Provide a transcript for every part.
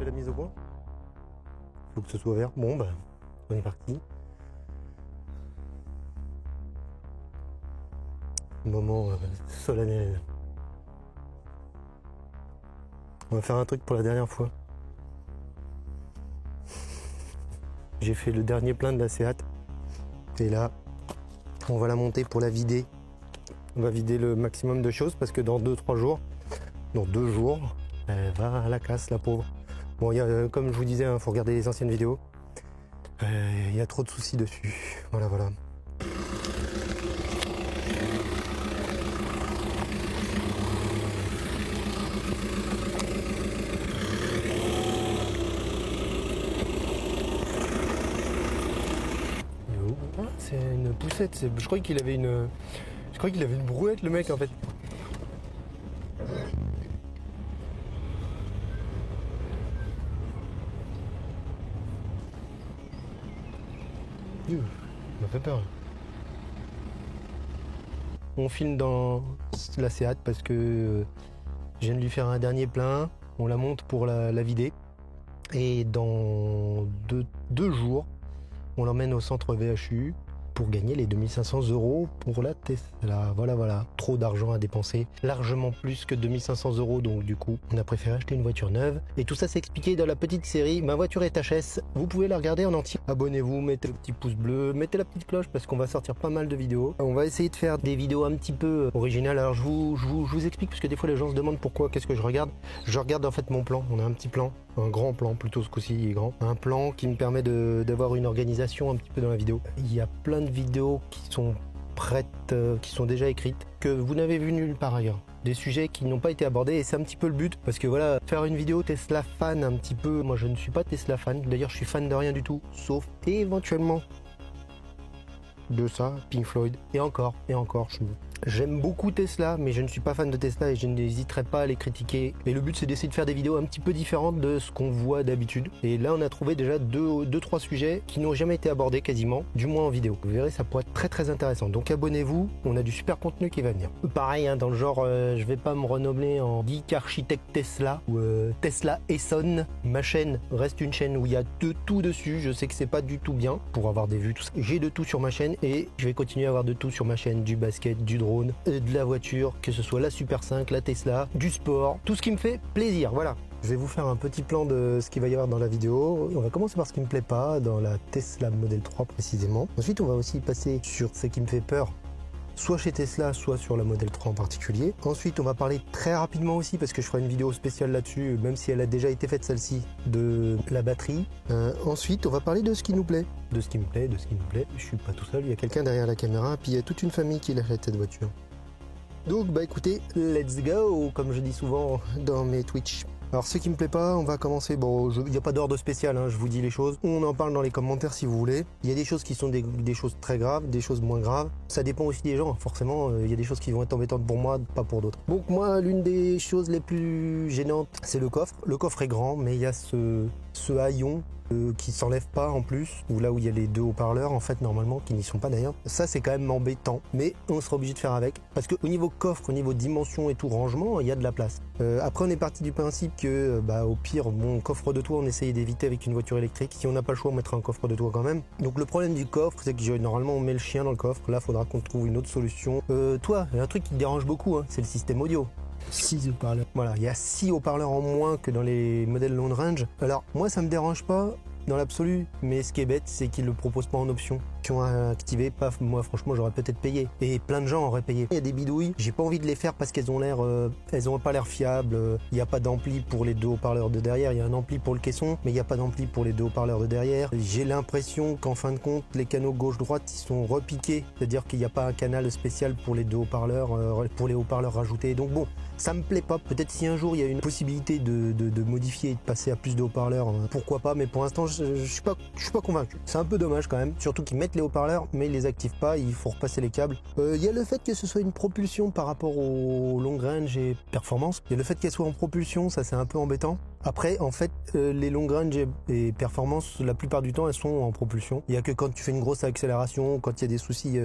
fait la mise au point. Faut que ce soit vert. Bon bah, on est parti. Moment solennel. On va faire un truc pour la dernière fois. J'ai fait le dernier plein de la Seat. Et là, on va la monter pour la vider. On va vider le maximum de choses parce que dans 2-3 jours, dans 2 jours, elle va à la casse, la pauvre. Bon, comme je vous disais, faut regarder les anciennes vidéos. Il y a trop de soucis dessus. Voilà, voilà. C'est une poussette. Je croyais qu'il avait une. Je croyais qu'il avait une brouette, le mec, en fait. Il m'a fait peur. On filme dans la Seat parce que je viens de lui faire un dernier plein. On la monte pour la vider. Et dans deux jours, on l'emmène au centre VHU pour gagner les 2500 € pour la Tesla. Voilà, voilà. Trop d'argent à dépenser. Largement plus que 2500 €. Donc du coup, on a préféré acheter une voiture neuve. Et tout ça s'est expliqué dans la petite série Ma voiture est HS. Vous pouvez la regarder en entier. Abonnez-vous, mettez le petit pouce bleu, mettez la petite cloche parce qu'on va sortir pas mal de vidéos. On va essayer de faire des vidéos un petit peu originales. Alors je vous explique parce que des fois les gens se demandent pourquoi, qu'est-ce que je regarde. Je regarde en fait mon plan. On a un petit plan. Un grand plan, plutôt ce coup-ci il est grand. Un plan qui me permet d'avoir une organisation un petit peu dans la vidéo. Il y a plein de vidéos qui sont prêtes, qui sont déjà écrites, que vous n'avez vu nulle part ailleurs. Des sujets qui n'ont pas été abordés et c'est un petit peu le but. Parce que voilà, faire une vidéo Tesla fan un petit peu... Moi je ne suis pas Tesla fan, d'ailleurs je suis fan de rien du tout, sauf éventuellement de ça, Pink Floyd. Et encore, j'aime beaucoup Tesla, mais je ne suis pas fan de Tesla et je n'hésiterai pas à les critiquer. Et le but, c'est d'essayer de faire des vidéos un petit peu différentes de ce qu'on voit d'habitude. Et là, on a trouvé déjà 2-3 sujets qui n'ont jamais été abordés quasiment, du moins en vidéo. Vous verrez, ça pourrait être très très intéressant. Donc abonnez-vous, on a du super contenu qui va venir. Pareil, hein, dans le genre, je vais pas me renommer en geek architecte Tesla ou Tesla Essonne. Ma chaîne reste une chaîne où il y a de tout dessus. Je sais que c'est pas du tout bien pour avoir des vues, tout ça. J'ai de tout sur ma chaîne et je vais continuer à avoir de tout sur ma chaîne, du basket, du drone, de la voiture, que ce soit la Super 5, la Tesla, du sport, tout ce qui me fait plaisir, voilà. Je vais vous faire un petit plan de ce qu'il va y avoir dans la vidéo. On va commencer par ce qui me plaît pas, dans la Tesla Model 3 précisément. Ensuite, on va aussi passer sur ce qui me fait peur, soit chez Tesla, soit sur la Model 3 en particulier. Ensuite, on va parler très rapidement aussi, parce que je ferai une vidéo spéciale là-dessus, même si elle a déjà été faite celle-ci, de la batterie. Ensuite, on va parler de ce qui nous plaît. De ce qui me plaît. Je suis pas tout seul, il y a quelqu'un derrière la caméra, puis il y a toute une famille qui l'achète cette voiture. Donc bah écoutez, let's go, comme je dis souvent dans mes Twitch. Alors ce qui me plaît pas, on va commencer, bon, il n'y a pas d'ordre spécial, hein, je vous dis les choses. On en parle dans les commentaires si vous voulez. Il y a des choses qui sont des choses très graves, des choses moins graves. Ça dépend aussi des gens, forcément, il y a des choses qui vont être embêtantes pour moi, pas pour d'autres. Donc moi, l'une des choses les plus gênantes, c'est le coffre. Le coffre est grand, mais il y a ce haillon qui s'enlève pas en plus, ou là où il y a les 2 haut-parleurs en fait normalement, qui n'y sont pas d'ailleurs. Ça c'est quand même embêtant, mais on sera obligé de faire avec, parce qu'au niveau coffre, au niveau dimension et tout rangement, il y a de la place. Après on est parti du principe que au pire, bon, coffre de toit on essayait d'éviter avec une voiture électrique. Si on n'a pas le choix, on mettra un coffre de toit quand même. Donc le problème du coffre, c'est que normalement on met le chien dans le coffre. Là faudra qu'on trouve une autre solution. Toi, il y a un truc qui te dérange beaucoup, hein, c'est le système audio. 6 haut-parleurs. Voilà, il y a 6 haut-parleurs en moins que dans les modèles long range. Alors, moi, ça me dérange pas dans l'absolu, mais ce qui est bête, c'est qu'ils le proposent pas en option. Activé, paf, moi franchement j'aurais peut-être payé et plein de gens auraient payé. Il y a des bidouilles, j'ai pas envie de les faire parce qu'elles ont l'air, elles ont pas l'air fiables. Il n'y a pas d'ampli pour les 2 haut-parleurs de derrière, il y a un ampli pour le caisson, mais il n'y a pas d'ampli pour les 2 haut-parleurs de derrière. J'ai l'impression qu'en fin de compte, les canaux gauche-droite ils sont repiqués, c'est-à-dire qu'il n'y a pas un canal spécial pour les 2 haut-parleurs, pour les haut-parleurs rajoutés. Donc bon, ça me plaît pas. Peut-être si un jour il y a une possibilité de modifier et de passer à plus de haut-parleurs, pourquoi pas, mais pour l'instant je suis pas convaincu. C'est un peu dommage quand même, surtout qu'ils mettent les haut-parleurs mais ils les activent pas, il faut repasser les câbles. Il y a le fait que ce soit une propulsion par rapport au long range et performance. Il y a le fait qu'elle soit en propulsion, ça c'est un peu embêtant. Après, en fait, les long range et performance, la plupart du temps, elles sont en propulsion. Il y a que quand tu fais une grosse accélération, quand il y a des soucis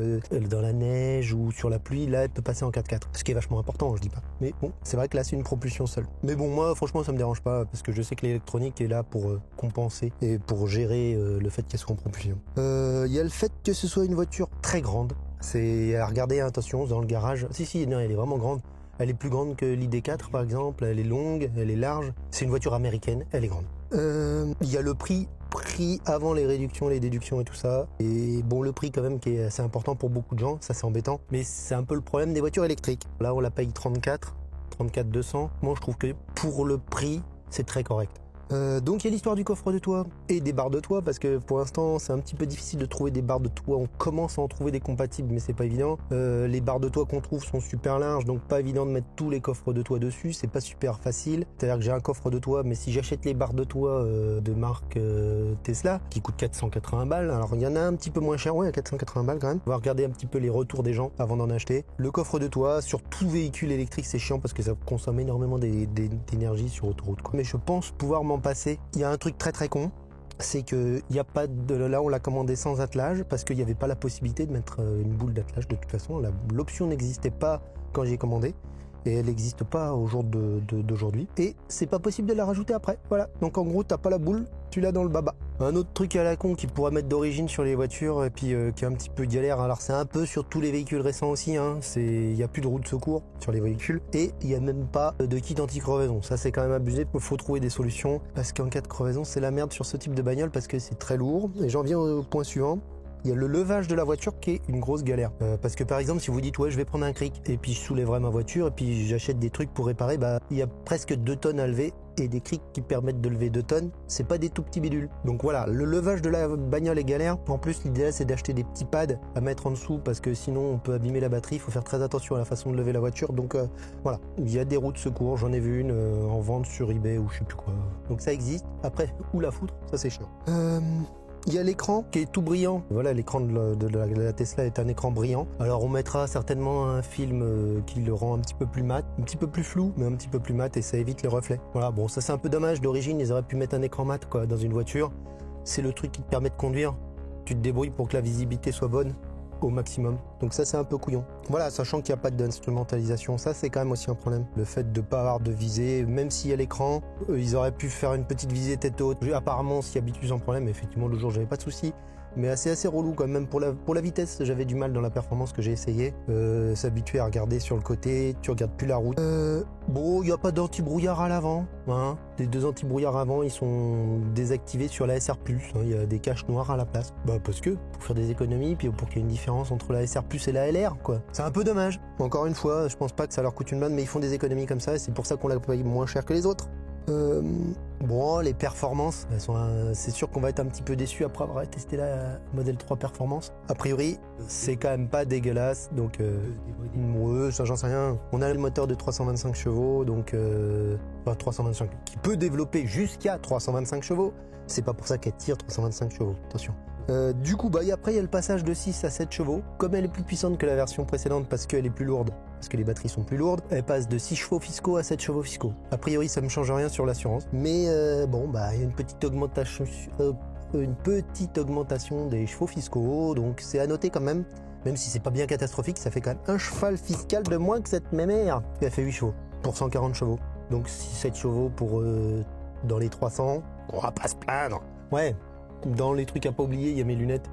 dans la neige ou sur la pluie, là, elle peut passer en 4x4. Ce qui est vachement important, je dis pas. Mais bon, c'est vrai que là, c'est une propulsion seule. Mais bon, moi, franchement, ça me dérange pas parce que je sais que l'électronique est là pour compenser et pour gérer le fait qu'elle soit en propulsion. Il y a le fait que ce soit une voiture très grande. C'est à regarder, attention, dans le garage. Si, non, elle est vraiment grande. Elle est plus grande que l'ID4 par exemple, elle est longue, elle est large. C'est une voiture américaine, elle est grande. Il y a le prix avant les réductions, les déductions et tout ça. Et bon, le prix quand même qui est assez important pour beaucoup de gens, ça c'est embêtant. Mais c'est un peu le problème des voitures électriques. Là on la paye 34 200. Moi je trouve que pour le prix, c'est très correct. Donc il y a l'histoire du coffre de toit et des barres de toit parce que pour l'instant c'est un petit peu difficile de trouver des barres de toit. On commence à en trouver des compatibles mais c'est pas évident. Les barres de toit qu'on trouve sont super larges donc pas évident de mettre tous les coffres de toit dessus. C'est pas super facile. C'est-à-dire que j'ai un coffre de toit mais si j'achète les barres de toit de marque Tesla qui coûtent 480 balles. Alors il y en a un petit peu moins cher, ouais, à 480 balles quand même. On va regarder un petit peu les retours des gens avant d'en acheter. Le coffre de toit sur tout véhicule électrique c'est chiant parce que ça consomme énormément d'énergie sur autoroute quoi. Mais je pense pouvoir m'en passer. Il y a un truc très très con, c'est que il y a pas de là on l'a commandé sans attelage parce qu'il n'y avait pas la possibilité de mettre une boule d'attelage de toute façon. L'option n'existait pas quand j'ai commandé et elle n'existe pas au jour d'aujourd'hui et c'est pas possible de la rajouter après. Voilà. Donc en gros t'as pas la boule, tu l'as dans le baba. Un autre truc à la con qui pourrait mettre d'origine sur les voitures et puis qui est un petit peu galère. Alors c'est un peu sur tous les véhicules récents aussi. Il y a plus de roue de secours sur les véhicules et il y a même pas de kit anti-crevaison. Ça c'est quand même abusé. Il faut trouver des solutions parce qu'en cas de crevaison c'est la merde sur ce type de bagnole parce que c'est très lourd. Et j'en viens au point suivant. Il y a le levage de la voiture qui est une grosse galère. Parce que par exemple, si vous dites ouais je vais prendre un cric et puis je soulèverai ma voiture et puis j'achète des trucs pour réparer, il y a presque 2 tonnes à lever et des crics qui permettent de lever 2 tonnes, c'est pas des tout petits bidules. Donc voilà, le levage de la bagnole est galère. En plus, l'idéal c'est d'acheter des petits pads à mettre en dessous parce que sinon on peut abîmer la batterie. Il faut faire très attention à la façon de lever la voiture. Donc voilà, il y a des roues de secours. J'en ai vu une en vente sur eBay ou je sais plus quoi. Donc ça existe. Après, où la foutre, ça c'est chiant. Il y a l'écran qui est tout brillant. Voilà, l'écran de la Tesla est un écran brillant. Alors on mettra certainement un film qui le rend un petit peu plus mat, un petit peu plus flou, mais un petit peu plus mat et ça évite les reflets. Voilà, bon ça c'est un peu dommage. D'origine ils auraient pu mettre un écran mat quoi dans une voiture. C'est le truc qui te permet de conduire. Tu te débrouilles pour que la visibilité soit bonne au maximum. Donc ça c'est un peu couillon. Voilà, sachant qu'il n'y a pas d'instrumentalisation, ça c'est quand même aussi un problème. Le fait de ne pas avoir de visée, même s'il y a l'écran, ils auraient pu faire une petite visée tête haute. Apparemment on s'y habitue sans problème, effectivement le jour j'avais pas de soucis. Mais c'est assez relou quand même pour la vitesse. J'avais du mal dans la performance que j'ai essayé. S'habituer à regarder sur le côté, tu regardes plus la route. Bon, il n'y a pas d'anti-brouillard à l'avant. Les 2 anti-brouillards avant, ils sont désactivés sur la SR+. Il y a des caches noires à la place. Parce que pour faire des économies, puis pour qu'il y ait une différence entre la SR+ et la LR, quoi. C'est un peu dommage. Encore une fois, je pense pas que ça leur coûte une blinde, mais ils font des économies comme ça et c'est pour ça qu'on la paye moins cher que les autres. Bon, les performances, c'est sûr qu'on va être un petit peu déçu après avoir testé la Model 3 Performance. A priori, c'est quand même pas dégueulasse, donc ça j'en sais rien. On a le moteur de 325 chevaux, donc 325, qui peut développer jusqu'à 325 chevaux. C'est pas pour ça qu'elle tire 325 chevaux, attention. Du coup, après il y a le passage de 6 à 7 chevaux. Comme elle est plus puissante que la version précédente parce qu'elle est plus lourde, parce que les batteries sont plus lourdes, elle passe de 6 chevaux fiscaux à 7 chevaux fiscaux. A priori, ça me change rien sur l'assurance. Mais il y a une petite augmentation des chevaux fiscaux, donc c'est à noter quand même. Même si c'est pas bien catastrophique, ça fait quand même un cheval fiscal de moins que cette mémère. Elle fait 8 chevaux pour 140 chevaux. Donc 7 chevaux pour dans les 300, on va pas se plaindre. Ouais. Dans les trucs à pas oublier, il y a mes lunettes.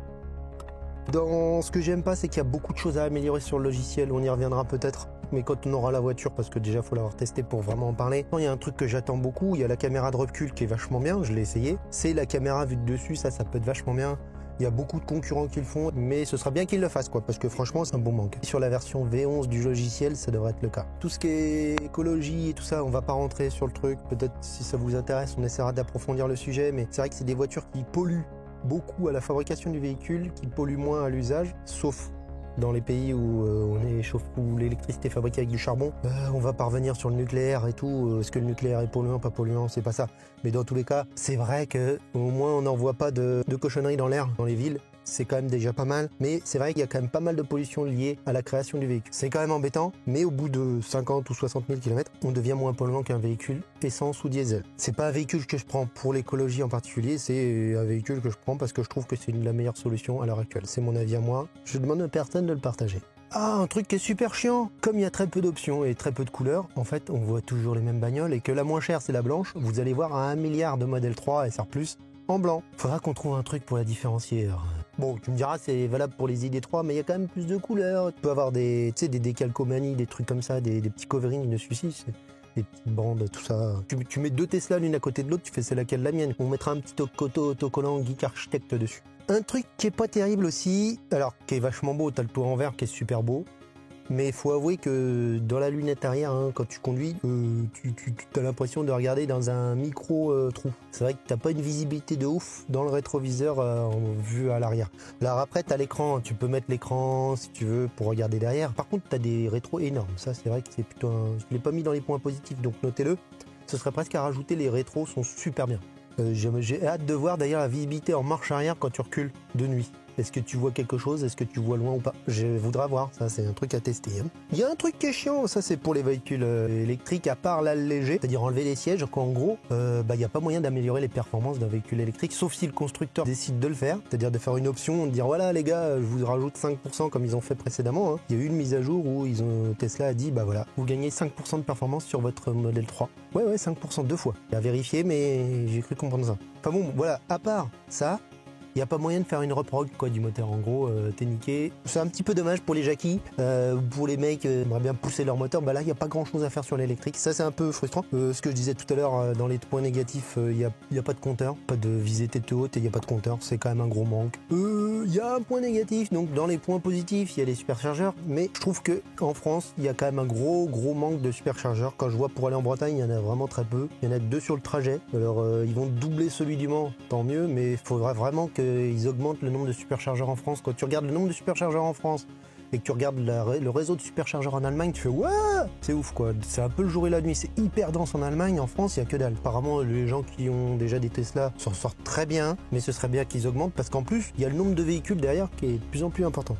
Dans ce que j'aime pas, c'est qu'il y a beaucoup de choses à améliorer sur le logiciel. On y reviendra peut-être, mais quand on aura la voiture, parce que déjà faut l'avoir testé pour vraiment en parler. Il y a un truc que j'attends beaucoup, il y a la caméra de recul qui est vachement bien, je l'ai essayé. C'est la caméra vue de dessus, ça peut être vachement bien. Il y a beaucoup de concurrents qui le font, mais ce sera bien qu'ils le fassent, quoi, parce que franchement, c'est un bon manque. Sur la version V11 du logiciel, ça devrait être le cas. Tout ce qui est écologie et tout ça, on va pas rentrer sur le truc. Peut-être si ça vous intéresse, on essaiera d'approfondir le sujet, mais c'est vrai que c'est des voitures qui polluent beaucoup à la fabrication du véhicule, qui polluent moins à l'usage, sauf dans les pays où où l'électricité est fabriquée avec du charbon. On va parvenir sur le nucléaire et tout. Est-ce que le nucléaire est polluant, pas polluant, c'est pas ça. Mais dans tous les cas, c'est vrai que au moins on n'envoie pas de cochonneries dans l'air, dans les villes. c'est quand même déjà pas mal, mais c'est vrai qu'il y a quand même pas mal de pollution liée à la création du véhicule. C'est quand même embêtant, mais au bout de 50 ou 60 000 km, on devient moins polluant qu'un véhicule essence ou diesel. C'est pas un véhicule que je prends pour l'écologie en particulier, c'est un véhicule que je prends parce que je trouve que c'est la meilleure solution à l'heure actuelle. C'est mon avis à moi, je demande à personne de le partager. Ah, un truc qui est super chiant, comme il y a très peu d'options et très peu de couleurs, en fait on voit toujours les mêmes bagnoles et que la moins chère c'est la blanche, vous allez voir un milliard de modèles 3 SR+, en blanc. Faudra qu'on trouve un truc pour la différencier. Alors. Bon, tu me diras c'est valable pour les ID3, mais il y a quand même plus de couleurs. Tu peux avoir des décalcomanies, des trucs comme ça, des petits coverings de celui-ci, des petites bandes, tout ça. Tu mets 2 Tesla l'une à côté de l'autre, tu fais c'est laquelle la mienne. On mettra un petit autocollant Geek Architect dessus. Un truc qui est pas terrible aussi, alors qui est vachement beau, t'as le toit en verre qui est super beau, mais il faut avouer que dans la lunette arrière, hein, quand tu conduis, tu as l'impression de regarder dans un micro-trou. C'est vrai que t'as pas une visibilité de ouf dans le rétroviseur en vue à l'arrière. Alors après, t'as l'écran, tu peux mettre l'écran si tu veux pour regarder derrière. Par contre, t'as des rétros énormes. Ça, c'est vrai que c'est plutôt je l'ai pas mis dans les points positifs, donc notez-le. Ce serait presque à rajouter, les rétros sont super bien. J'ai hâte de voir d'ailleurs la visibilité en marche arrière quand tu recules de nuit. Est-ce que tu vois quelque chose? Est-ce que tu vois loin ou pas? Je voudrais voir, ça c'est un truc à tester. Hein. Il y a un truc qui est chiant, ça c'est pour les véhicules électriques, à part l'alléger, c'est-à-dire enlever les sièges, qu'en gros, il n'y a pas moyen d'améliorer les performances d'un véhicule électrique, sauf si le constructeur décide de le faire, c'est-à-dire de faire une option, de dire voilà les gars, je vous rajoute 5% comme ils ont fait précédemment. Hein. Il y a eu une mise à jour où Tesla a dit bah voilà, vous gagnez 5% de performance sur votre modèle 3. Ouais, 5%, 2 fois. À vérifier, mais j'ai cru comprendre ça. Enfin bon, voilà, à part ça, il n'y a pas moyen de faire une reprog quoi du moteur. En gros, t'es niqué. C'est un petit peu dommage pour les jackies, pour les mecs qui aimeraient bien pousser leur moteur. Bah là, il n'y a pas grand chose à faire sur l'électrique. Ça, c'est un peu frustrant. Ce que je disais tout à l'heure, dans les points négatifs, il n'y a pas de compteur, pas de visée tête haute et il n'y a pas de compteur. C'est quand même un gros manque. Il y a un point négatif. Donc dans les points positifs, il y a les superchargeurs. Mais je trouve que en France, il y a quand même un gros manque de superchargeurs. Quand je vois pour aller en Bretagne, il y en a vraiment très peu. Il y en a 2 sur le trajet. Alors ils vont doubler celui du Mans, tant mieux. Mais il faudra vraiment qu'ils augmentent le nombre de superchargeurs en France. Quand tu regardes le nombre de superchargeurs en France et que tu regardes le réseau de superchargeurs en Allemagne, tu fais ouais, c'est ouf quoi. C'est un peu le jour et la nuit. C'est hyper dense en Allemagne. En France, il y a que dalle. Apparemment, les gens qui ont déjà des Tesla s'en sortent très bien, mais ce serait bien qu'ils augmentent parce qu'en plus, il y a le nombre de véhicules derrière qui est de plus en plus important.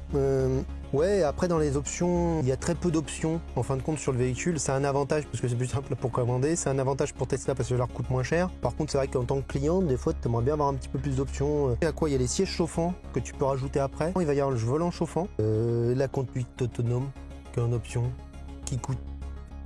Ouais, après dans les options, il y a très peu d'options en fin de compte sur le véhicule. C'est un avantage parce que c'est plus simple pour commander. C'est un avantage pour Tesla parce que ça leur coûte moins cher. Par contre, c'est vrai qu'en tant que client, des fois, tu aimerais bien avoir un petit peu plus d'options. À quoi il y a les sièges chauffants que tu peux rajouter après. Il va y avoir le volant chauffant. La conduite autonome, qui est une option qui coûte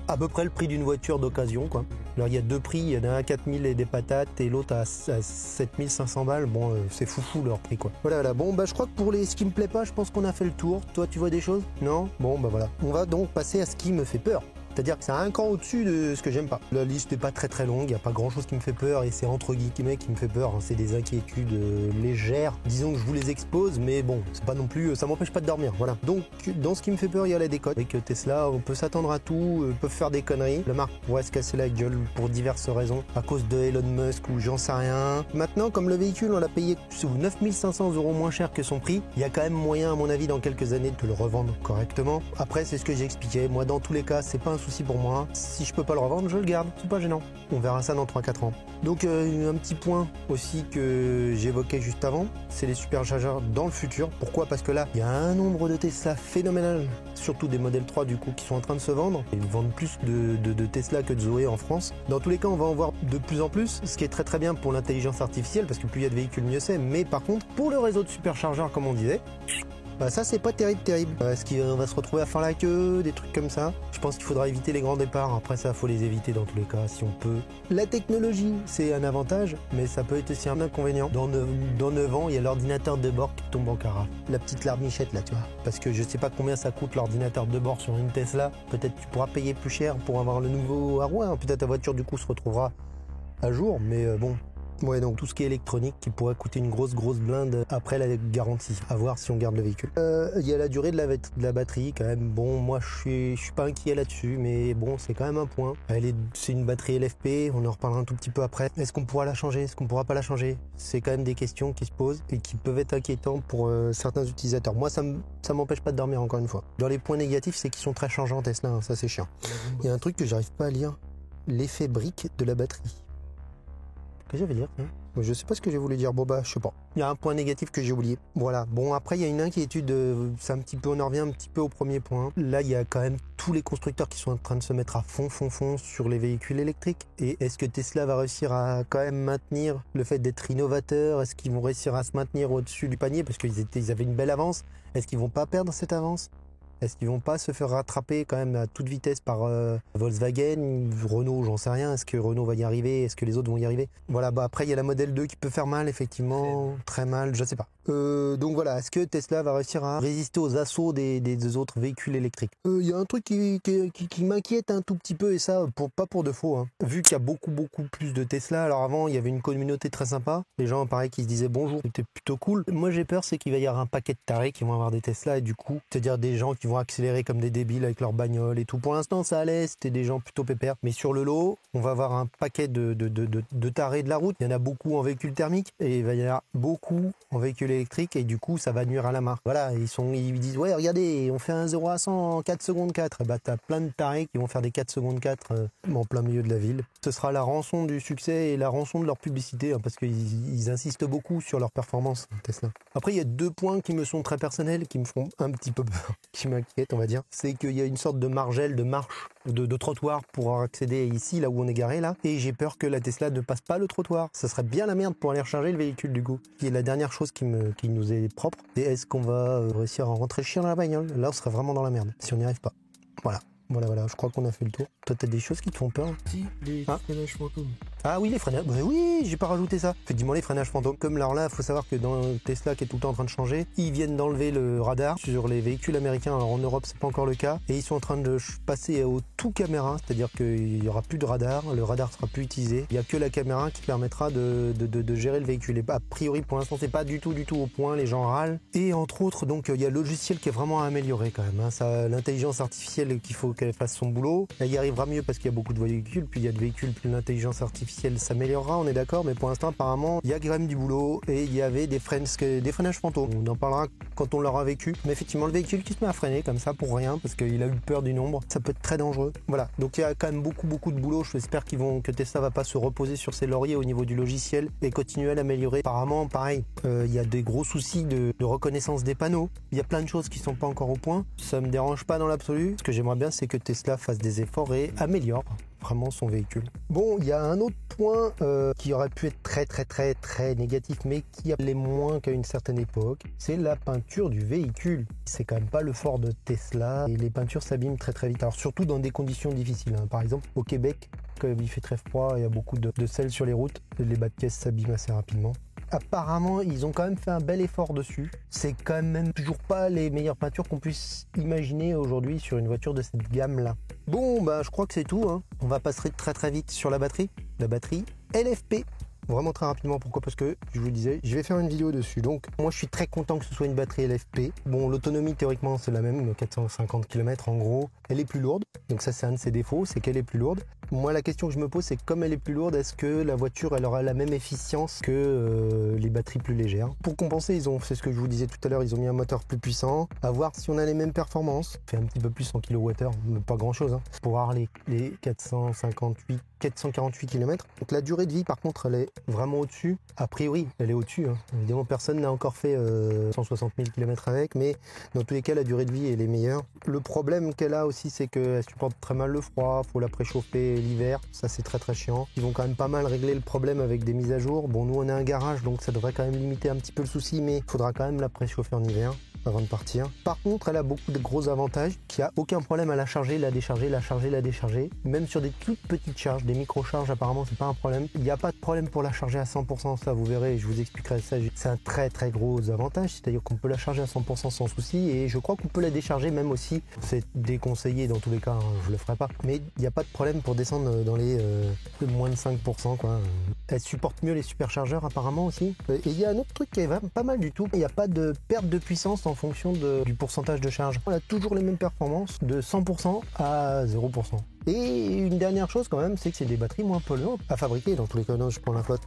à peu près le prix d'une voiture d'occasion quoi. Alors il y a 2 prix, il y en a un à 4000 et des patates et l'autre à 7500 balles. Bon, c'est foufou leur prix quoi. Voilà. Bon, bah je crois que pour ce qui me plaît pas, je pense qu'on a fait le tour. Toi, tu vois des choses? Non? Bon, bah voilà. On va donc passer à ce qui me fait peur. C'est-à-dire que c'est un cran au-dessus de ce que j'aime pas. La liste n'est pas très longue, il n'y a pas grand-chose qui me fait peur et c'est entre guillemets qui me fait peur. Hein. C'est des inquiétudes légères. Disons que je vous les expose, mais bon, c'est pas non plus, ça m'empêche pas de dormir. Voilà. Donc, dans ce qui me fait peur, il y a la décote. Avec Tesla, on peut s'attendre à tout, peuvent faire des conneries. La marque pourrait se casser la gueule pour diverses raisons, à cause de Elon Musk ou j'en sais rien. Maintenant, comme le véhicule, on l'a payé sous 9500 € moins cher que son prix, il y a quand même moyen, à mon avis, dans quelques années, de le revendre correctement. Après, c'est ce que j'ai expliqué. Moi, dans tous les cas, c'est pas un souci pour moi. Si je peux pas le revendre, je le garde. C'est pas gênant. On verra ça dans 3-4 ans. Donc, un petit point aussi que j'évoquais juste avant, c'est les superchargeurs dans le futur. Pourquoi? Parce que là, il y a un nombre de Tesla phénoménal, surtout des modèles 3 du coup, qui sont en train de se vendre. Ils vendent plus de Tesla que de Zoé en France. Dans tous les cas, on va en voir de plus en plus, ce qui est très bien pour l'intelligence artificielle, parce que plus il y a de véhicules, mieux c'est. Mais par contre, pour le réseau de superchargeurs, comme on disait, bah ça c'est pas terrible. Est-ce qu'on va se retrouver à faire la queue, des trucs comme ça? Je pense qu'il faudra éviter les grands départs. Après ça, faut les éviter dans tous les cas si on peut. La technologie, c'est un avantage, mais ça peut être aussi un inconvénient. Dans 9 ans, il y a l'ordinateur de bord qui tombe en carafe. La petite larmichette là, tu vois. Parce que je sais pas combien ça coûte l'ordinateur de bord sur une Tesla. Peut-être tu pourras payer plus cher pour avoir le nouveau hardware. Peut-être ta voiture du coup se retrouvera à jour, mais bon. Ouais, donc tout ce qui est électronique qui pourrait coûter une grosse blinde après la garantie, à voir si on garde le véhicule. Il y a la durée de la batterie quand même. Bon, moi je suis pas inquiet là-dessus, mais bon, c'est quand même un point. C'est une batterie LFP, on en reparlera un tout petit peu après. Est-ce qu'on pourra la changer? Est-ce qu'on pourra pas la changer? C'est quand même des questions qui se posent et qui peuvent être inquiétantes pour certains utilisateurs. Moi, ça m'empêche pas de dormir encore une fois. Dans les points négatifs, c'est qu'ils sont très changeants Tesla, hein, ça c'est chiant. Il y a un truc que j'arrive pas à lire, l'effet brique de la batterie. Que j'avais lire, hein. Je sais pas ce que j'ai voulu dire. Bon bah je sais pas. Il y a un point négatif que j'ai oublié. Voilà. Bon après il y a une inquiétude. C'est un petit peu, on en revient un petit peu au premier point. Là il y a quand même tous les constructeurs qui sont en train de se mettre à fond sur les véhicules électriques. Et est-ce que Tesla va réussir à quand même maintenir le fait d'être innovateur? Est-ce qu'ils vont réussir à se maintenir au-dessus du panier parce qu'ils avaient une belle avance? Est-ce qu'ils vont pas perdre cette avance? Est-ce qu'ils vont pas se faire rattraper quand même à toute vitesse par Volkswagen, Renault, j'en sais rien. Est-ce que Renault va y arriver? Est-ce que les autres vont y arriver? Voilà, bah après il y a la modèle 2 qui peut faire mal, effectivement, très mal, je sais pas. Donc voilà, est-ce que Tesla va réussir à résister aux assauts des autres véhicules électriques? Il y a un truc qui m'inquiète un tout petit peu, et ça, pas pour de faux, hein. Vu qu'il y a beaucoup plus de Tesla, alors avant il y avait une communauté très sympa, les gens pareil qui se disaient bonjour, c'était plutôt cool. Moi j'ai peur, c'est qu'il va y avoir un paquet de tarés qui vont avoir des Tesla, et du coup, c'est-à-dire des gens qui vont accélérer comme des débiles avec leur bagnole et tout. Pour l'instant ça allait, c'était des gens plutôt pépères, mais sur le lot, on va avoir un paquet de tarés de la route. Il y en a beaucoup en véhicule thermique, et il va y en avoir beaucoup en véhicule électrique, et du coup ça va nuire à la marque. Voilà, ils disent ouais regardez, on fait un 0 à 100 en 4 secondes 4. Bah t'as plein de tarés qui vont faire des 4 secondes 4 en plein milieu de la ville. Ce sera la rançon du succès et la rançon de leur publicité, hein, parce qu'ils insistent beaucoup sur leur performance, Tesla. Après il y a deux points qui me sont très personnels, qui me font un petit peu peur, qui m'inquiètent on va dire. C'est qu'il y a une sorte de margelle, de marche, de trottoir pour accéder ici, là où on est garé là, et j'ai peur que la Tesla ne passe pas le trottoir. Ça serait bien la merde pour aller recharger le véhicule du coup. Et la dernière chose qui nous est propre, c'est est-ce qu'on va réussir à rentrer chier dans la bagnole? Là on serait vraiment dans la merde si on n'y arrive pas. Voilà, je crois qu'on a fait le tour. Toi, t'as des choses qui te font peur? Si, les freinages fantômes. Ah oui, les freinages. Bah oui, j'ai pas rajouté ça. Effectivement, les freinages fantômes. Comme alors là, il faut savoir que dans Tesla, qui est tout le temps en train de changer, ils viennent d'enlever le radar sur les véhicules américains. Alors en Europe, c'est pas encore le cas. Et ils sont en train de passer au tout caméra, c'est-à-dire qu'il y aura plus de radar. Le radar sera plus utilisé. Il y a que la caméra qui permettra de gérer le véhicule. Et a priori, pour l'instant, c'est pas du tout au point. Les gens râlent. Et entre autres, donc, il y a le logiciel qui est vraiment amélioré quand même. Hein. Ça, l'intelligence artificielle qu'il faut qu'elle fasse son boulot. Elle y arrivera mieux parce qu'il y a beaucoup de véhicules. Plus il y a de véhicules, plus l'intelligence artificielle s'améliorera. On est d'accord, mais pour l'instant, apparemment, il y a quand même du boulot et il y avait des freinages fantômes. On en parlera quand on l'aura vécu. Mais effectivement, le véhicule qui se met à freiner comme ça pour rien parce qu'il a eu peur du nombre, ça peut être très dangereux. Voilà. Donc il y a quand même beaucoup de boulot. J'espère que Tesla va pas se reposer sur ses lauriers au niveau du logiciel et continuer à l'améliorer. Apparemment, pareil, il y a des gros soucis de reconnaissance des panneaux. Il y a plein de choses qui sont pas encore au point. Ça me dérange pas dans l'absolu. Ce que j'aimerais bien, c'est que Tesla fasse des efforts et améliore vraiment son véhicule. Bon, il y a un autre point qui aurait pu être très négatif, mais qui l'est moins qu'à une certaine époque, c'est la peinture du véhicule. C'est quand même pas le fort de Tesla et les peintures s'abîment très vite. Alors surtout dans des conditions difficiles, hein. Par exemple au Québec, quand il fait très froid, il y a beaucoup de sel sur les routes, les bas de caisse s'abîment assez rapidement. Apparemment, ils ont quand même fait un bel effort dessus. C'est quand même toujours pas les meilleures peintures qu'on puisse imaginer aujourd'hui sur une voiture de cette gamme-là. Bon, bah je crois que c'est tout, hein. On va passer très vite sur la batterie. La batterie LFP. Vraiment très rapidement, pourquoi? Parce que, je vous le disais, je vais faire une vidéo dessus. Donc, moi je suis très content que ce soit une batterie LFP. Bon, l'autonomie théoriquement c'est la même, 450 km en gros. Elle est plus lourde, donc ça c'est un de ses défauts, c'est qu'elle est plus lourde. Moi la question que je me pose, c'est comme elle est plus lourde, est-ce que la voiture elle aura la même efficience que les batteries plus légères? Pour compenser, c'est ce que je vous disais tout à l'heure, ils ont mis un moteur plus puissant, à voir si on a les mêmes performances. Fait un petit peu plus en kWh, mais pas grand chose, hein. Pour avoir les 448 km. Donc la durée de vie par contre elle est vraiment au-dessus. A priori elle est au-dessus, hein. Évidemment personne n'a encore fait 160 000 km avec, mais dans tous les cas la durée de vie elle est meilleure. Le problème qu'elle a aussi, c'est qu'elle supporte très mal le froid, faut la préchauffer l'hiver, ça c'est très chiant. Ils vont quand même pas mal régler le problème avec des mises à jour. Bon, nous on a un garage donc ça devrait quand même limiter un petit peu le souci, mais il faudra quand même la préchauffer en hiver avant de partir. Par contre, elle a beaucoup de gros avantages, qu'il n'y a aucun problème à la charger, la décharger, la charger, la décharger. Même sur des toutes petites charges, des micro-charges apparemment c'est pas un problème. Il n'y a pas de problème pour la charger à 100%, ça vous verrez, je vous expliquerai ça. C'est un très gros avantage, c'est-à-dire qu'on peut la charger à 100% sans souci, et je crois qu'on peut la décharger même aussi. C'est déconseillé dans tous les cas, hein, je le ferai pas. Mais il n'y a pas de problème pour descendre dans les moins de 5% quoi. Elle supporte mieux les superchargeurs apparemment aussi. Et il y a un autre truc qui est vraiment pas mal du tout, il n'y a pas de perte de puissance en fonction du pourcentage de charge. On a toujours les mêmes performances de 100% à 0%. Et une dernière chose quand même, c'est que c'est des batteries moins polluantes à fabriquer. Dans tous les cas, non, je prends la flotte.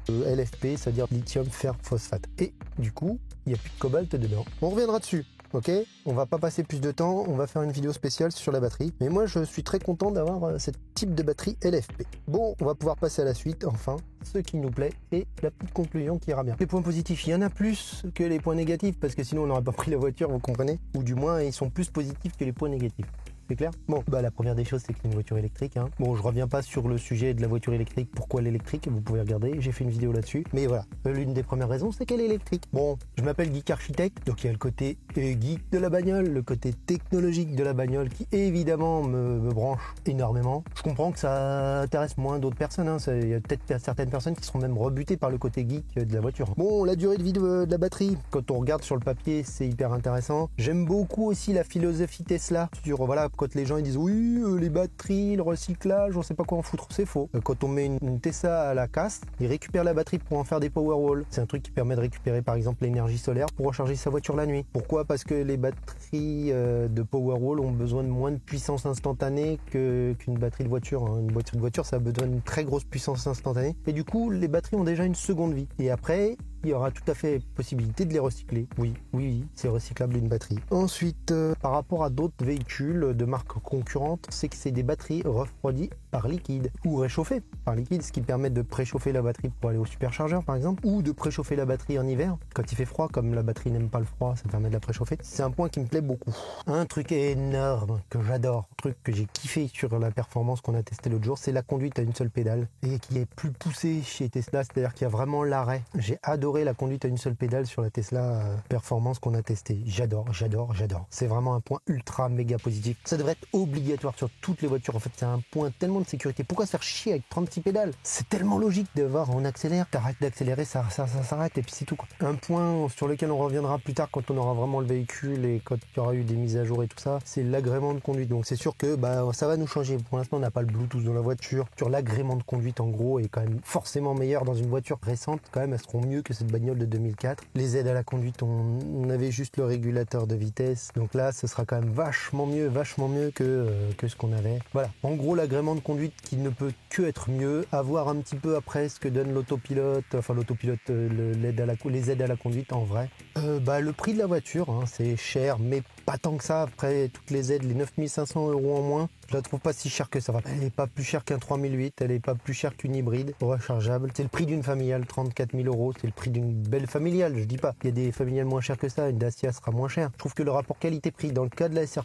LFP, c'est-à-dire lithium fer phosphate. Et du coup, il n'y a plus de cobalt dedans. On reviendra dessus. ok? On va pas passer plus de temps, on va faire une vidéo spéciale sur la batterie. Mais moi, je suis très content d'avoir ce type de batterie LFP. Bon, on va pouvoir passer à la suite, enfin, ce qui nous plaît, et la petite conclusion qui ira bien. Les points positifs, il y en a plus que les points négatifs, parce que sinon on n'aurait pas pris la voiture, vous comprenez? Ou du moins, ils sont plus positifs que les points négatifs. C'est clair? Bon, bah la première des choses, c'est que c'est une voiture électrique. Hein. Bon, je reviens pas sur le sujet de la voiture électrique, pourquoi l'électrique, vous pouvez regarder, j'ai fait une vidéo là-dessus. Mais voilà, l'une des premières raisons, c'est qu'elle est électrique. Bon, je m'appelle Geek Architect, donc il y a le côté geek de la bagnole, le côté technologique de la bagnole, qui évidemment me branche énormément. Je comprends que ça intéresse moins d'autres personnes, hein. Il y a peut-être certaines personnes qui seront même rebutées par le côté geek de la voiture. Bon, la durée de vie de la batterie, quand on regarde sur le papier, c'est hyper intéressant. J'aime beaucoup aussi la philosophie Tesla, sur, voilà, quand les gens ils disent oui, les batteries, le recyclage, on sait pas quoi en foutre, c'est faux. Quand on met une Tesla à la casse, ils récupèrent la batterie pour en faire des Powerwall. C'est un truc qui permet de récupérer par exemple l'énergie solaire pour recharger sa voiture la nuit. Pourquoi? Parce que les batteries de Powerwall ont besoin de moins de puissance instantanée qu'une batterie de voiture. Hein. Une batterie de voiture, ça a besoin d'une très grosse puissance instantanée. Et du coup, les batteries ont déjà une seconde vie. Et après, il y aura tout à fait possibilité de les recycler. Oui, c'est recyclable une batterie. Ensuite, par rapport à d'autres véhicules de marques concurrentes, c'est que c'est des batteries refroidies par liquide ou réchauffées par liquide, ce qui permet de préchauffer la batterie pour aller au superchargeur par exemple, ou de préchauffer la batterie en hiver. Quand il fait froid, comme la batterie n'aime pas le froid, ça permet de la préchauffer. C'est un point qui me plaît beaucoup. Un truc énorme que j'adore, un truc que j'ai kiffé sur la performance qu'on a testé l'autre jour, c'est la conduite à une seule pédale et qui est plus poussée chez Tesla, c'est-à-dire qu'il y a vraiment l'arrêt. J'ai adoré la conduite à une seule pédale sur la Tesla performance qu'on a testé. J'adore. C'est vraiment un point ultra méga positif. Ça devrait être obligatoire sur toutes les voitures. En fait, c'est un point tellement de sécurité. Pourquoi se faire chier avec 36 pédales? C'est tellement logique de voir, on accélère, t'arrêtes d'accélérer, ça s'arrête et puis c'est tout, quoi. Un point sur lequel on reviendra plus tard quand on aura vraiment le véhicule et quand il y aura eu des mises à jour et tout ça, c'est l'agrément de conduite. Donc c'est sûr que ça va nous changer. Pour l'instant, on n'a pas le Bluetooth dans la voiture. Sur l'agrément de conduite, en gros, est quand même forcément meilleur dans une voiture récente. Quand même, elles seront mieux que cette bagnole de 2004. Les aides à la conduite, on avait juste le régulateur de vitesse. Donc là, ce sera quand même vachement mieux que ce qu'on avait. Voilà. En gros, l'agrément de conduite qui ne peut que être mieux. À voir un petit peu après ce que donne l'autopilote, enfin l'autopilote, les aides à la conduite en vrai. Le prix de la voiture, hein, c'est cher, mais pas tant que ça. Après, toutes les aides, les 9500 € en moins, je la trouve pas si chère que ça. Elle n'est pas plus chère qu'un 3008, elle n'est pas plus chère qu'une hybride rechargeable. C'est le prix d'une familiale, 34 000 €. C'est le prix d'une belle familiale, je dis pas. Il y a des familiales moins chères que ça, une Dacia sera moins chère. Je trouve que le rapport qualité-prix, dans le cas de la SR+,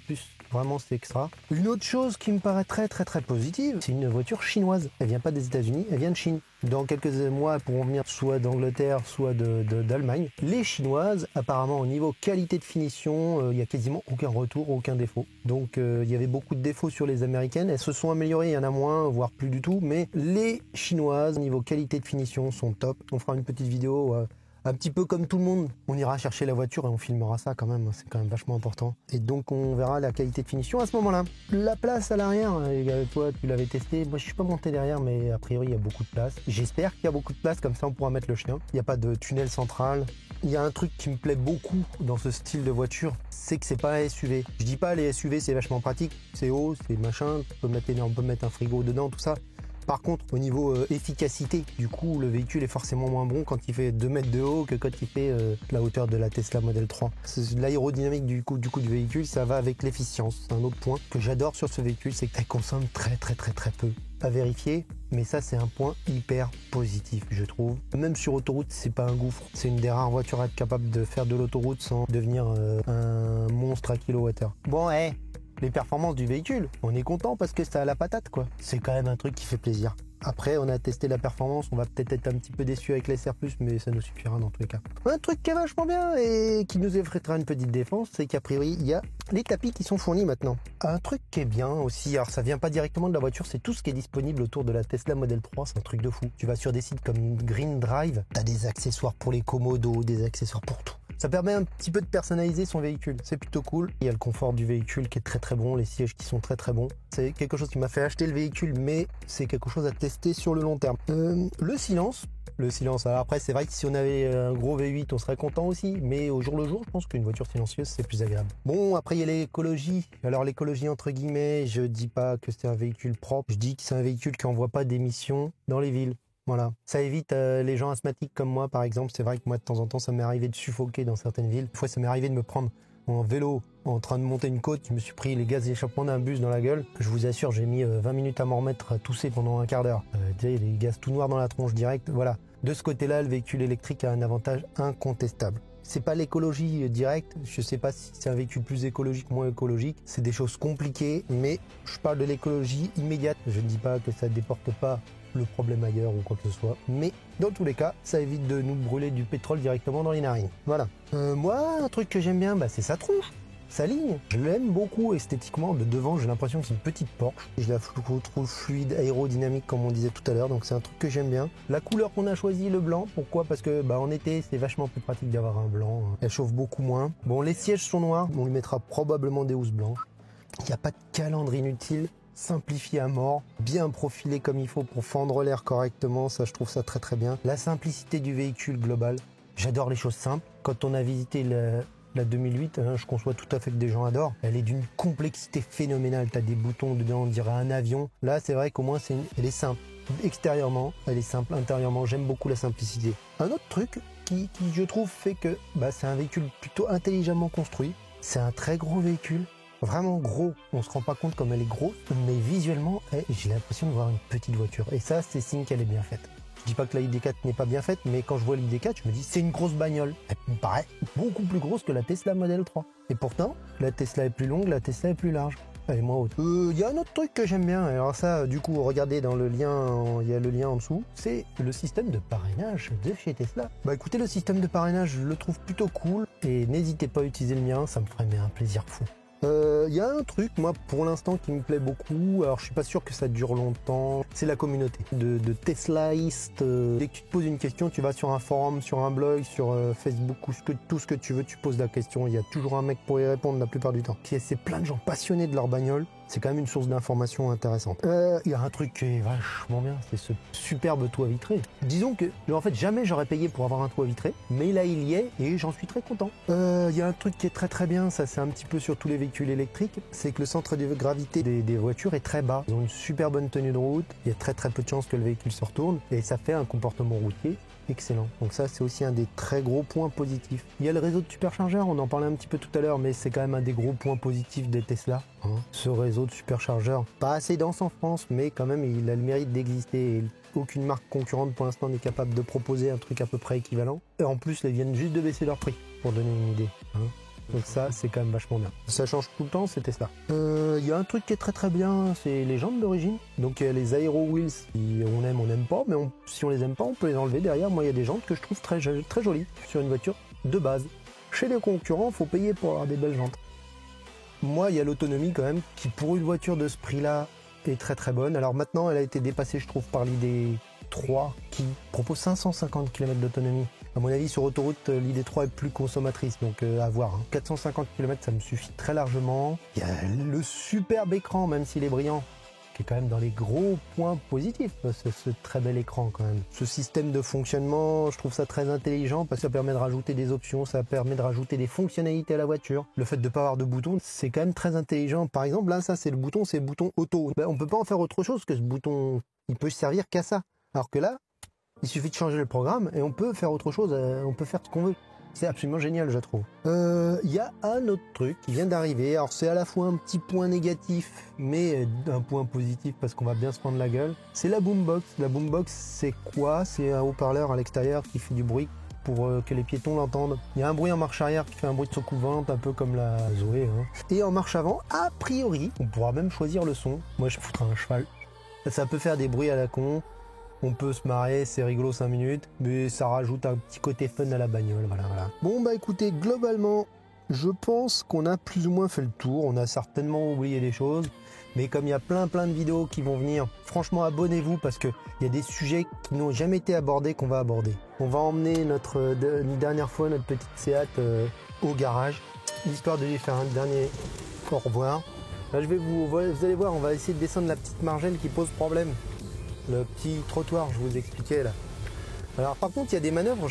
vraiment c'est extra. Une autre chose qui me paraît très positive, c'est une voiture chinoise. Elle vient pas des États-Unis, elle vient de Chine. Dans quelques mois, elles pourront venir soit d'Angleterre, soit d'Allemagne. Les chinoises, apparemment, au niveau qualité de finition, il y a quasiment aucun retour, aucun défaut. Donc, il y avait beaucoup de défauts sur les américaines. Elles se sont améliorées, il y en a moins, voire plus du tout. Mais les chinoises, au niveau qualité de finition, sont top. On fera une petite vidéo un petit peu comme tout le monde. On ira chercher la voiture et on filmera ça quand même. C'est quand même vachement important. Et donc, on verra la qualité de finition à ce moment-là. La place à l'arrière, toi, tu l'avais testé. Moi, je suis pas monté derrière, mais a priori, il y a beaucoup de place. J'espère qu'il y a beaucoup de place. Comme ça, on pourra mettre le chien. Il n'y a pas de tunnel central. Il y a un truc qui me plaît beaucoup dans ce style de voiture, c'est que c'est pas un SUV. Je dis pas les SUV, c'est vachement pratique. C'est haut, c'est machin. On peut mettre un frigo dedans, tout ça. Par contre, au niveau efficacité, du coup, le véhicule est forcément moins bon quand il fait 2 mètres de haut que quand il fait la hauteur de la Tesla Model 3. L'aérodynamique du coup du véhicule, ça va avec l'efficience. Un autre point que j'adore sur ce véhicule, c'est qu'elle consomme très peu. À vérifier, mais ça c'est un point hyper positif, je trouve. Même sur autoroute, c'est pas un gouffre. C'est une des rares voitures à être capable de faire de l'autoroute sans devenir un monstre à kilowattheure. Bon, les performances du véhicule, on est content parce que ça a la patate, quoi. C'est quand même un truc qui fait plaisir. Après, on a testé la performance, on va peut-être être un petit peu déçu avec l'SR+, mais ça nous suffira dans tous les cas. Un truc qui est vachement bien et qui nous effraîtera une petite défense, c'est qu'a priori, il y a les tapis qui sont fournis maintenant. Un truc qui est bien aussi, alors ça vient pas directement de la voiture, c'est tout ce qui est disponible autour de la Tesla Model 3, c'est un truc de fou. Tu vas sur des sites comme Green Drive, t'as des accessoires pour les commodos, des accessoires pour tout. Ça permet un petit peu de personnaliser son véhicule, c'est plutôt cool. Il y a le confort du véhicule qui est très bon, les sièges qui sont très bons. C'est quelque chose qui m'a fait acheter le véhicule, mais c'est quelque chose à tester sur le long terme. Le silence, alors après c'est vrai que si on avait un gros V8 on serait content aussi, mais au jour le jour je pense qu'une voiture silencieuse c'est plus agréable. Bon, après il y a l'écologie. Alors l'écologie entre guillemets, je dis pas que c'est un véhicule propre, je dis que c'est un véhicule qui envoie pas d'émissions dans les villes. Voilà, ça évite les gens asthmatiques comme moi par exemple. C'est vrai que moi de temps en temps ça m'est arrivé de suffoquer dans certaines villes. Une fois ça m'est arrivé de me prendre en vélo, en train de monter une côte, je me suis pris les gaz d'échappement d'un bus dans la gueule. Je vous assure, j'ai mis 20 minutes à m'en remettre, à tousser pendant un quart d'heure. Les gaz tout noirs dans la tronche direct, voilà. De ce côté-là, le véhicule électrique a un avantage incontestable. C'est pas l'écologie directe, je sais pas si c'est un véhicule plus écologique, moins écologique, c'est des choses compliquées, mais je parle de l'écologie immédiate. Je ne dis pas que ça déporte pas le problème ailleurs ou quoi que ce soit, mais dans tous les cas, ça évite de nous brûler du pétrole directement dans les narines. Voilà. Moi, un truc que j'aime bien, c'est sa tronche. Sa ligne, je l'aime beaucoup esthétiquement. De devant, j'ai l'impression que c'est une petite Porsche. Je la trouve fluide, aérodynamique comme on disait tout à l'heure, donc c'est un truc que j'aime bien. La couleur qu'on a choisi, le blanc, pourquoi? Parce que en été, c'est vachement plus pratique d'avoir un blanc. Elle chauffe beaucoup moins. Bon, les sièges sont noirs, on lui mettra probablement des housses blanches. Il n'y a pas de calandre inutile. Simplifié à mort, bien profilé comme il faut pour fendre l'air correctement, ça je trouve ça très très bien. La simplicité du véhicule global, j'adore les choses simples. Quand on a visité la 2008, je conçois tout à fait que des gens adorent. Elle est d'une complexité phénoménale, t'as des boutons dedans, on dirait un avion. Là c'est vrai qu'au moins elle est simple. Extérieurement, elle est simple, intérieurement, j'aime beaucoup la simplicité. Un autre truc qui je trouve fait que c'est un véhicule plutôt intelligemment construit, c'est un très gros véhicule. Vraiment gros, on se rend pas compte comme elle est grosse, mais visuellement, j'ai l'impression de voir une petite voiture. Et ça, c'est signe qu'elle est bien faite. Je dis pas que la ID4 n'est pas bien faite, mais quand je vois l'ID4, je me dis c'est une grosse bagnole. Elle me paraît beaucoup plus grosse que la Tesla Model 3. Et pourtant, la Tesla est plus longue, la Tesla est plus large. Elle est moins haute. Il y a un autre truc que j'aime bien, alors ça, du coup, regardez dans le lien, il y a le lien en dessous, c'est le système de parrainage de chez Tesla. Écoutez, le système de parrainage, je le trouve plutôt cool, et n'hésitez pas à utiliser le mien, ça me ferait un plaisir fou. Y a un truc, moi, pour l'instant, qui me plaît beaucoup. Alors, je suis pas sûr que ça dure longtemps. C'est la communauté de Teslaïstes. Dès que tu te poses une question, tu vas sur un forum, sur un blog, sur Facebook ou tout ce que tu veux, tu poses la question. Il y a toujours un mec pour y répondre la plupart du temps. C'est plein de gens passionnés de leur bagnole. C'est quand même une source d'information intéressante. Y a un truc qui est vachement bien, c'est ce superbe toit vitré. Disons que, en fait, jamais j'aurais payé pour avoir un toit vitré, mais là, il y est et j'en suis très content. Y a un truc qui est très très bien, ça c'est un petit peu sur tous les véhicules électriques, c'est que le centre de gravité des voitures est très bas. Ils ont une super bonne tenue de route, il y a très très peu de chances que le véhicule se retourne, et ça fait un comportement routier excellent. Donc ça, c'est aussi un des très gros points positifs. Il y a le réseau de superchargeurs, on en parlait un petit peu tout à l'heure, mais c'est quand même un des gros points positifs des Tesla. Ce réseau de superchargeurs, pas assez dense en France, mais quand même, il a le mérite d'exister. Et aucune marque concurrente pour l'instant n'est capable de proposer un truc à peu près équivalent. Et en plus, ils viennent juste de baisser leur prix, pour donner une idée. Donc ça, c'est quand même vachement bien. Ça change tout le temps, c'est Tesla. Y a un truc qui est très très bien, c'est les jantes d'origine. Donc il y a les Aero Wheels, on aime, on n'aime pas, mais si on les aime pas, on peut les enlever derrière. Moi, il y a des jantes que je trouve très jolies sur une voiture de base. Chez les concurrents, faut payer pour avoir des belles jantes. Moi, il y a l'autonomie quand même, qui pour une voiture de ce prix-là est très très bonne. Alors maintenant, elle a été dépassée, je trouve, par l'ID3 qui propose 550 km d'autonomie. À mon avis, sur autoroute, l'ID3 est plus consommatrice, donc à voir. 450 km, ça me suffit très largement. Il y a le superbe écran, même s'il est brillant, qui est quand même dans les gros points positifs, ce très bel écran quand même. Ce système de fonctionnement, je trouve ça très intelligent parce que ça permet de rajouter des options, ça permet de rajouter des fonctionnalités à la voiture. Le fait de ne pas avoir de boutons, c'est quand même très intelligent. Par exemple, là, ça c'est le bouton auto. On peut pas en faire autre chose que ce bouton, il peut servir qu'à ça. Alors que là, il suffit de changer le programme et on peut faire autre chose, on peut faire ce qu'on veut. C'est absolument génial, je trouve. Y a un autre truc qui vient d'arriver. Alors c'est à la fois un petit point négatif, mais un point positif parce qu'on va bien se prendre la gueule. C'est la boombox. La boombox, c'est quoi? C'est un haut-parleur à l'extérieur qui fait du bruit pour que les piétons l'entendent. Il y a un bruit en marche arrière qui fait un bruit de secoue-vente, un peu comme la Zoé. Et en marche avant, a priori, on pourra même choisir le son. Moi, je foutrais un cheval. Ça peut faire des bruits à la con. On peut se marrer, c'est rigolo 5 minutes, mais ça rajoute un petit côté fun à la bagnole, voilà. Bon écoutez, globalement, je pense qu'on a plus ou moins fait le tour, on a certainement oublié des choses, mais comme il y a plein de vidéos qui vont venir, franchement abonnez-vous parce qu'il y a des sujets qui n'ont jamais été abordés qu'on va aborder. On va emmener une dernière fois notre petite Seat au garage, histoire de lui faire un dernier au revoir. Là vous allez voir, on va essayer de descendre la petite margelle qui pose problème. Le petit trottoir, je vous expliquais là. Alors par contre, il y a des manœuvres,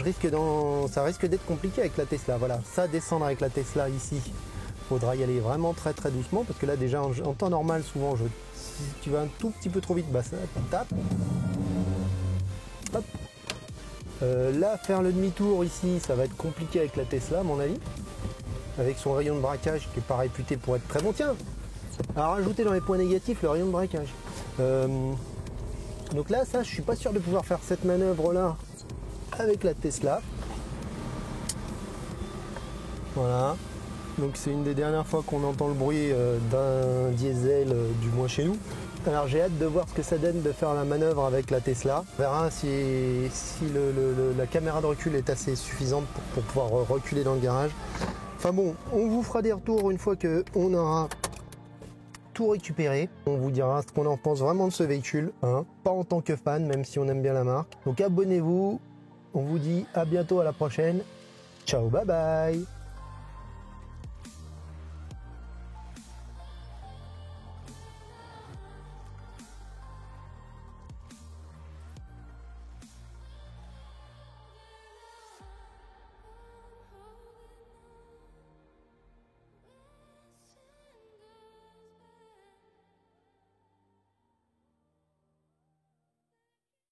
ça risque d'être compliqué avec la Tesla. Voilà, ça descendre avec la Tesla ici, faudra y aller vraiment très doucement parce que là déjà en temps normal, souvent, si tu vas un tout petit peu trop vite, ça tape. Hop. Là, faire le demi-tour ici, ça va être compliqué avec la Tesla, à mon avis. avec son rayon de braquage qui n'est pas réputé pour être très bon. Tiens, à rajouter dans les points négatifs le rayon de braquage. Donc là, ça, je suis pas sûr de pouvoir faire cette manœuvre-là avec la Tesla. Voilà. Donc c'est une des dernières fois qu'on entend le bruit d'un diesel, du moins chez nous. Alors j'ai hâte de voir ce que ça donne de faire la manœuvre avec la Tesla. On verra si la caméra de recul est assez suffisante pour pouvoir reculer dans le garage. Enfin bon, on vous fera des retours une fois qu'on aura tout récupéré. On vous dira ce qu'on en pense vraiment de ce véhicule, hein. Pas en tant que fan, même si on aime bien la marque. Donc abonnez-vous, on vous dit à bientôt, à la prochaine. Ciao, bye bye.